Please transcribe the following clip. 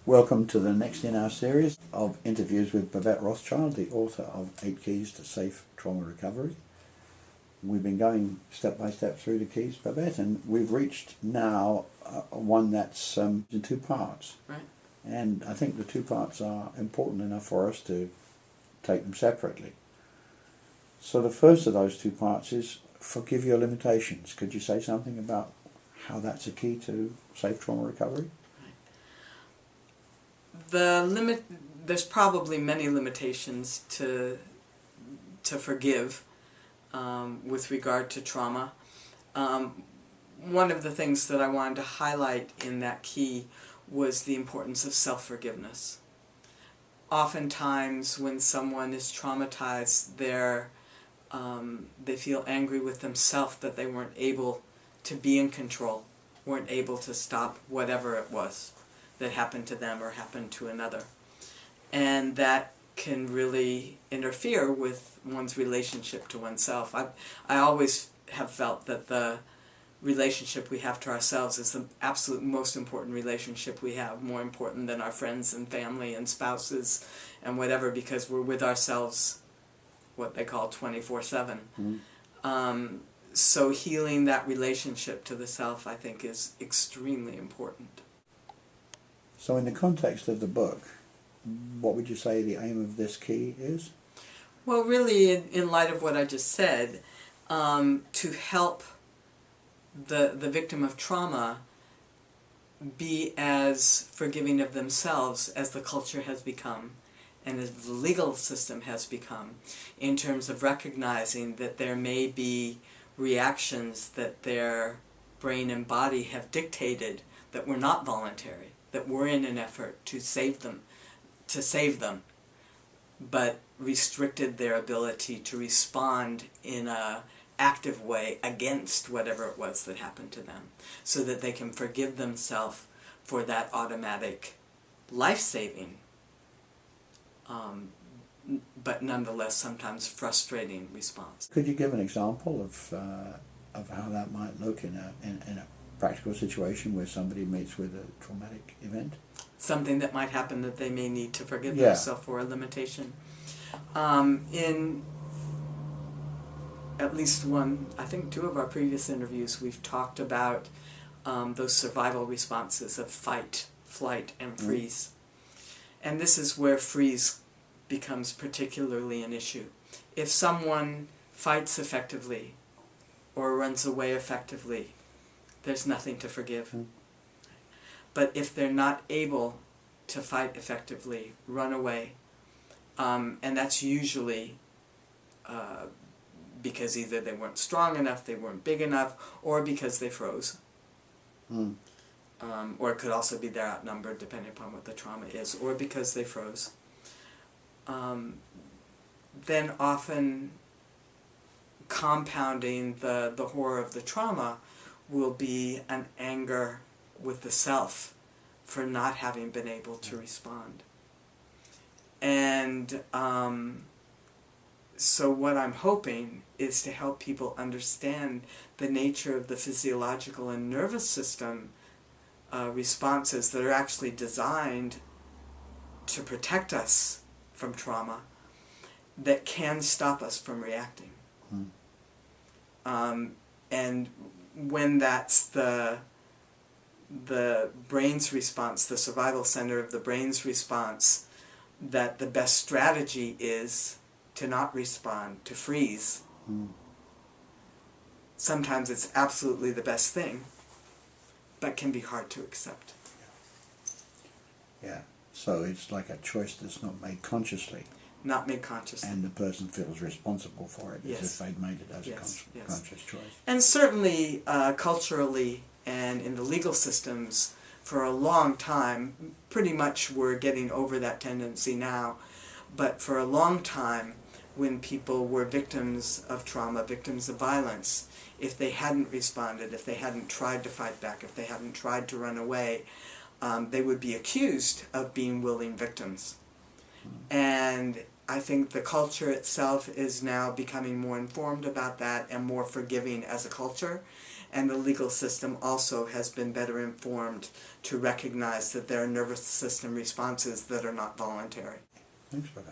Welcome to the next in our series of interviews with Babette Rothschild, the author of 8 Keys to Safe Trauma Recovery. We've been going step by step through the keys, Babette, and we've reached now one that's in 2 parts. Right. And I think the 2 parts are important enough for us to take them separately. So the first of those 2 parts is forgive your limitations. Could you say something about how that's a key to safe trauma recovery? There's probably many limitations to forgive with regard to trauma. One of the things that I wanted to highlight in that key was the importance of self-forgiveness. Oftentimes when someone is traumatized, they feel angry with themselves that they weren't able to be in control, weren't able to stop whatever it was that happened to them or happened to another. And that can really interfere with one's relationship to oneself. I always have felt that the relationship we have to ourselves is the absolute most important relationship we have, more important than our friends and family and spouses and whatever, because we're with ourselves, what they call 24/7. So healing that relationship to the self, I think, is extremely important. So in the context of the book, what would you say the aim of this key is? Well, really, in light of what I just said, to help the victim of trauma be as forgiving of themselves as the culture has become and as the legal system has become, in terms of recognizing that there may be reactions that their brain and body have dictated that were not voluntary, that were in an effort to save them, but restricted their ability to respond in an active way against whatever it was that happened to them, so that they can forgive themselves for that automatic life-saving, but nonetheless sometimes frustrating response. Could you give an example of how that might look in a practical situation where somebody meets with a traumatic event? Something that might happen that they may need to forgive themselves for, a limitation. In at least one, I think 2 of our previous interviews, we've talked about those survival responses of fight, flight, and freeze. And this is where freeze becomes particularly an issue. If someone fights effectively or runs away effectively, there's nothing to forgive. But if they're not able to fight effectively, run away, and that's usually because either they weren't strong enough, they weren't big enough, or because they froze. Or it could also be they're outnumbered, depending upon what the trauma is, or because they froze. Then often compounding the horror of the trauma will be an anger with the self for not having been able to respond. And so what I'm hoping is to help people understand the nature of the physiological and nervous system responses that are actually designed to protect us from trauma, that can stop us from reacting. And when that's the brain's response, the survival center of the brain's response, that the best strategy is to not respond, to freeze. Sometimes it's absolutely the best thing, but can be hard to accept. Yeah, so it's like a choice that's not made consciously. Not made consciously. And the person feels responsible for it, Yes. as if they'd made it as Yes, a yes. conscious choice. And certainly culturally and in the legal systems, for a long time, pretty much we're getting over that tendency now, but for a long time, when people were victims of trauma, victims of violence, if they hadn't responded, if they hadn't tried to fight back, if they hadn't tried to run away, they would be accused of being willing victims. And I think the culture itself is now becoming more informed about that and more forgiving as a culture. and the legal system also has been better informed to recognize that there are nervous system responses that are not voluntary. Thanks, Babette.